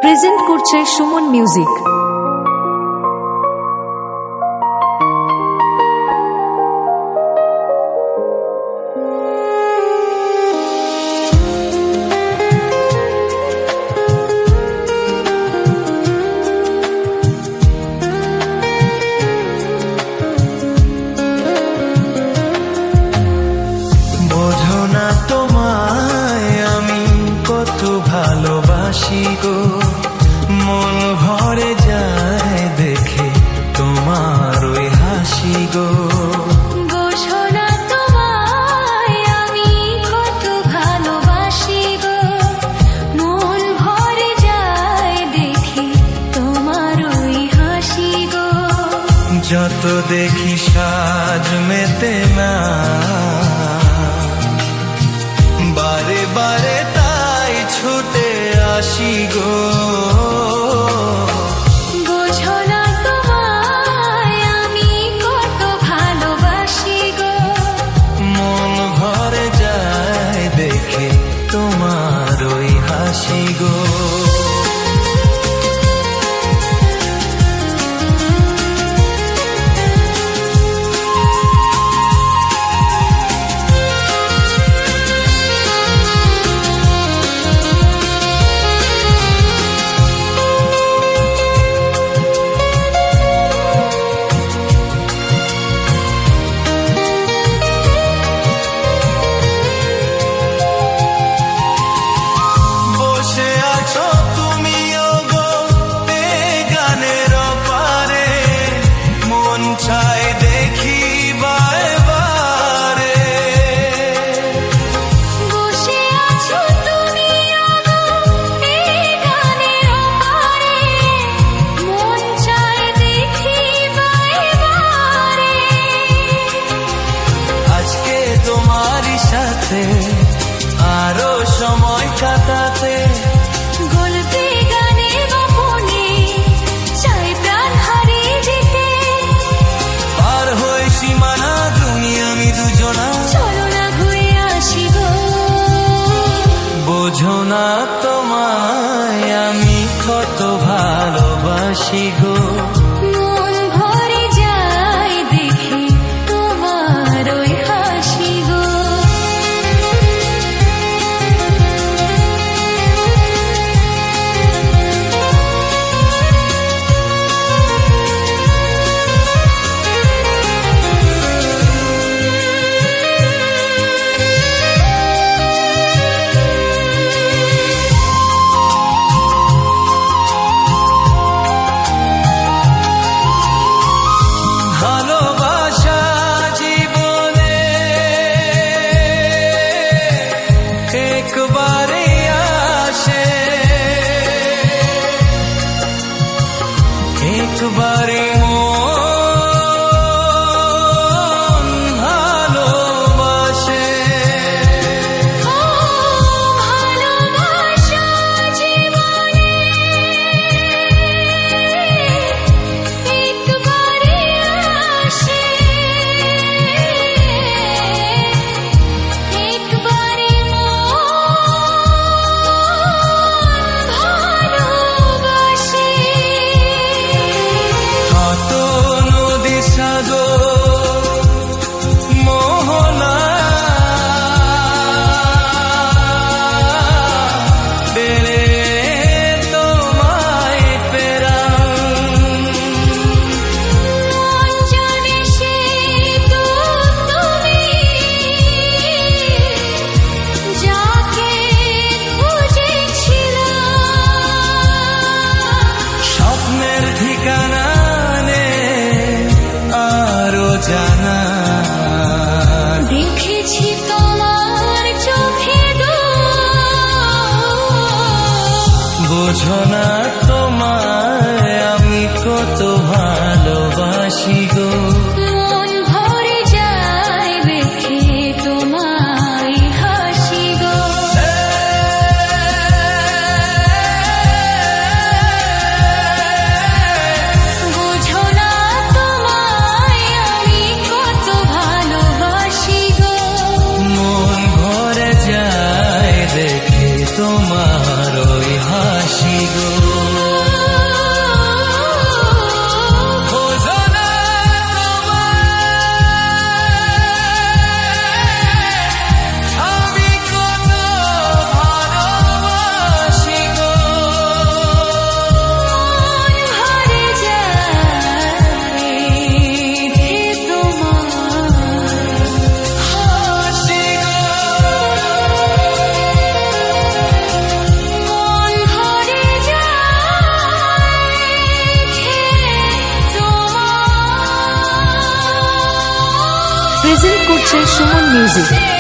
Present করছে Suman music. বোঝো না তোমায় আমি কত ভালোবাসি গো, মন ভরে যায় দেখে তোমার ওই হাসি গো। বোঝো না তোমায় আমি কত ভালোবাসি গো, মন ভরে যায় দেখে তোমার ওই হাসি গো। যত দেখি সাজ মেতে না বারে বারে তাই ছুটে আসি গো। বোঝো না তোমায় আমি কত ভালোবাসি গো, মন ভরে যায় দেখে তোমার ওই হাসি গো। আরো সময় কাটাতে গল্পে গানে গোপনে চাই প্রাণ হারিয়ে যেতে, পার হয়ে সীমানা তুমি আমি দুজনা চলো না ঘুরে আসি গো। বোঝো না তোমায় আমি কত ভালোবাসি গো, মন ভরে যায় দেখে তোমার ওই হাসি গো। ভালোবাসা জীবনে একবারে আসে, একবারে মন ভালোবাসে। ভালোবাসা জীবনে একবারে আসে, একবারে মন ভালোবাসে। কত নদী সাগর মোহনা বেড়ে তোমায় পেরাম, মন জানে সে তো তুমি, যাকে খুঁজেছিলাম। স্বপ্নের ঠিকানা নে আরো জানা দেখেছি তোমার চোখে বোঝো না তোমায় আমি কত ভালোবাসি গো, মন ভরে যায় দেখে তোমায় হাসি গো। বোঝো না তোমায় আমি কত ভালোবাসি গো, মন ভরে যায় দেখে তোমার ওই হাসি গো। করছে সুমন মিউজিক।